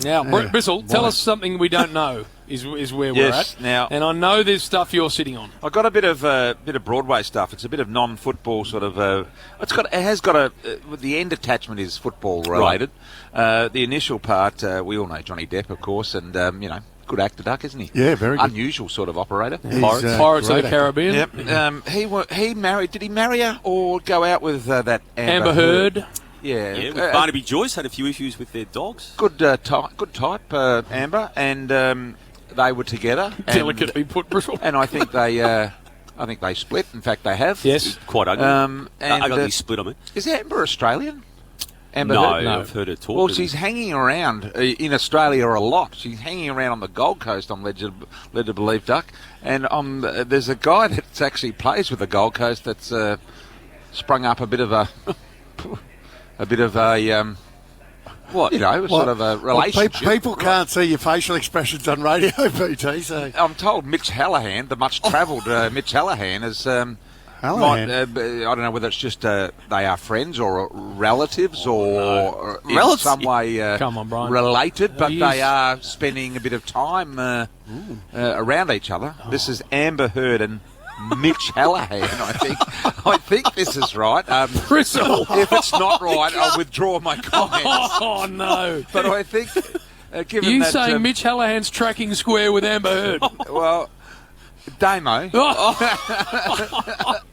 Now, Bristol, tell us something we don't know is where we're at. Now, and I know there's stuff you're sitting on. I've got a bit of Broadway stuff. It's a bit of non-football sort of. The end attachment is football related. Right. The initial part, we all know Johnny Depp, of course, and good actor, Duck, isn't he? Yeah, very good. Unusual sort of operator. Pirates of the Caribbean. Yep. He married. Did he marry her or go out with that Amber Heard? Yeah. With Barnaby Joyce had a few issues with their dogs. Good type, Amber, and they were together. Delicately put, Bristol. And I think they split. In fact, they have. Yes. Quite ugly. Ugly split, I mean. Is Amber Australian? Amber no, Heard? I've heard her talk. Well, she's hanging around in Australia a lot. She's hanging around on the Gold Coast, I'm led to believe, Duck. And there's a guy that actually plays with the Gold Coast that's sprung up a bit of a what? Sort of a relationship. People can't see your facial expressions on radio, BT. So I'm told Mitch Hallahan, the much-travelled Mitch Hallahan, is. I don't know whether it's just they are friends or relatives or in some way Come on, Brian. related, but they are spending a bit of time around each other. This is Amber Heard and Mitch Hallahan, I think. I think this is right. Bristle. If it's not right, I'll withdraw my comments. Oh, no. But I think, given You that... saying Mitch Hallahan's tracking square with Amber Heard? Well... Damo.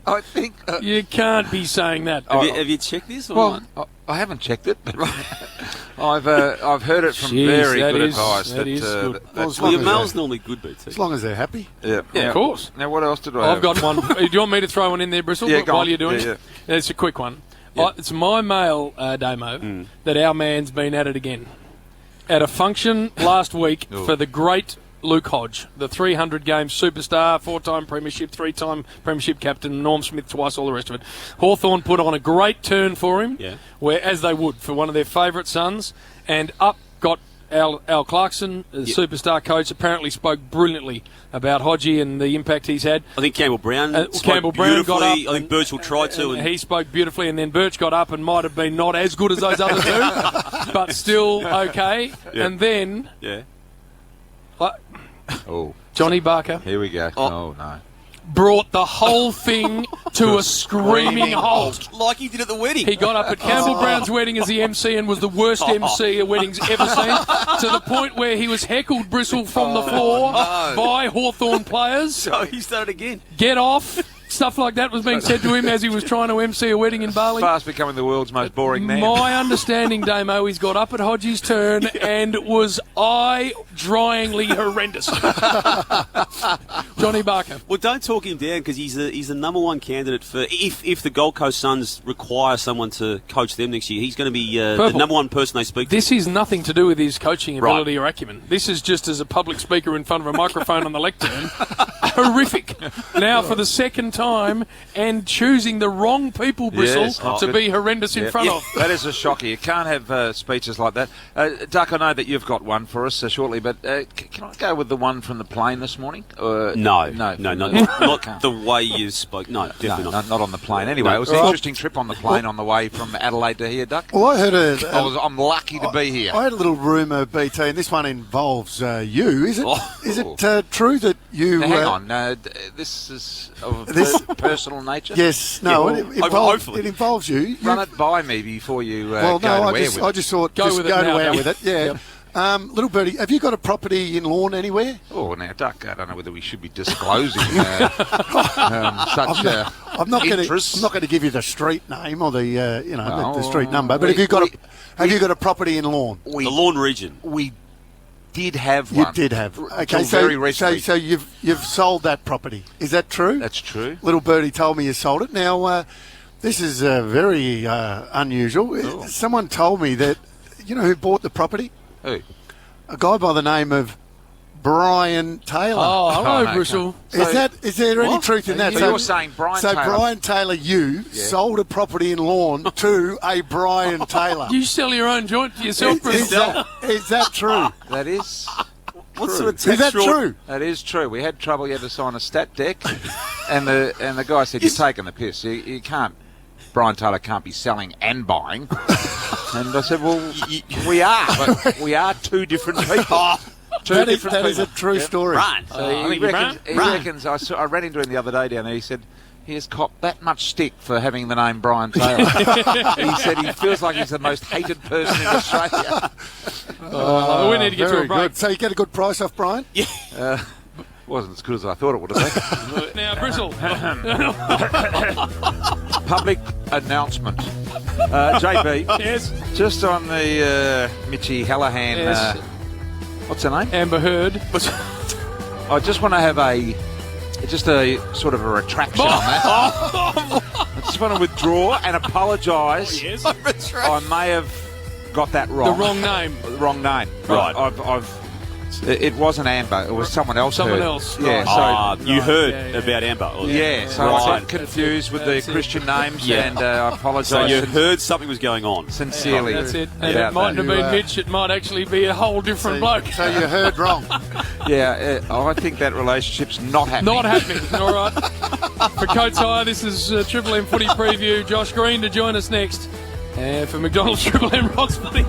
I think... you can't be saying that. Have you checked this? Or not? I haven't checked it, but I've heard it from very good advice. That is good. Your mail's normally good, BT. As long as they're happy. Yeah, of course. Now, what else did I have? I've got one. Do you want me to throw one in there, Bristol, while you're doing it? It's a quick one. Yeah. It's my mail, Damo, that our man's been at it again. At a function last week for the great... Luke Hodge, the 300-game superstar, 4-time premiership, 3-time premiership captain, Norm Smith twice, all the rest of it. Hawthorn put on a great turn for him, where as they would for one of their favourite sons, and up got Al Clarkson, the superstar coach, apparently spoke brilliantly about Hodgie and the impact he's had. I think Campbell Brown got up. I think Birchall tried to. And he spoke beautifully, and then Birch got up and might have been not as good as those other two, but still okay. Yeah. And then... Johnny Barker. Here we go. Oh, no. Brought the whole thing to a screaming halt. Like he did at the wedding. He got up at Campbell Brown's wedding as the MC and was the worst MC a wedding's ever seen, to the point where he was heckled, Bristle, from the floor by Hawthorn players. So he's done it again. Get off. Stuff like that was being said to him as he was trying to MC a wedding in Bali. Fast becoming the world's most boring man. My understanding, Damo, he's got up at Hodgie's turn and was eye-dryingly horrendous. Johnny Barker. Well, don't talk him down, because he's the number one candidate for if the Gold Coast Suns require someone to coach them next year. He's going to be the number one person they speak to. This is nothing to do with his coaching ability or acumen. This is just as a public speaker in front of a microphone on the lectern. Horrific. Now, for the second time, and choosing the wrong people, Bristle, to be horrendous in front of. That is a shocker. You can't have speeches like that. Duck, I know that you've got one for us shortly, but can I go with the one from the plane this morning? No, not the way you spoke. No, definitely not. Not on the plane. Anyway, it was an interesting trip on the plane on the way from Adelaide to here, Duck. Well, I heard I'm lucky to be here. I had a little rumour, BT, and this one involves you. Is it true that you... Now, hang on. This is of personal nature? Yes. No, it involves you. Run it by me before you go to air with it. I just thought, go to air with it. Yeah. Yep. Little birdie, have you got a property in Lorne anywhere? Oh, now, Duck, I don't know whether we should be disclosing such I'm not going to give you the street name or the street number. But have you got a property in Lorne? The Lorne region. We did have one. You did have. Okay, very recently. So you've sold that property. Is that true? That's true. Little birdie told me you sold it. Now, this is very unusual. Oh. Someone told me that, you know who bought the property? Who? A guy by the name of Brian Taylor. Oh, hello, Bristol. Is there any truth in that? So you're saying Brian Taylor? So Brian Taylor, sold a property in Lorne to a Brian Taylor. You sell your own joint to yourself, Bristol. Is that true? That is. What sort of is that true? That is true. We had trouble. You had to sign a stat deck, and the guy said, "You're taking the piss. You can't. Brian Taylor can't be selling and buying." And I said, well, we are, but we are two different people. That is a true story. Run. He reckons I ran into him the other day down there. He said he has copped that much stick for having the name Brian Taylor. He said he feels like he's the most hated person in Australia. We need to get to a Very break. good. So you get a good price off, Brian? Yeah. Wasn't as good as I thought it would have been. Now, Bristol. Public announcement. JB, Yes. just on the Mitchie Hallahan, Yes. what's her name? Amber Heard. I just want to have a sort of a retraction on that. I just want to withdraw and apologise. Yes. I may have got that The wrong. wrong name. The wrong name. Right. It wasn't Amber. It was someone else. Someone Heard. else. Yeah. Right. So You heard yeah. about Amber. yeah. So I Right. got confused with the That's it. Christian names, Yeah. and I apologise. So you heard something was going on. sincerely. That's it. And about it mightn't that. have been You, Mitch. It might actually be a whole different bloke. So you heard wrong. Yeah, I think that relationship's not happening. Not happening. All right. For Coates Hire, this is Triple M Footy Preview. Josh Green to join us next. And for McDonald's Triple M Rocks Footy.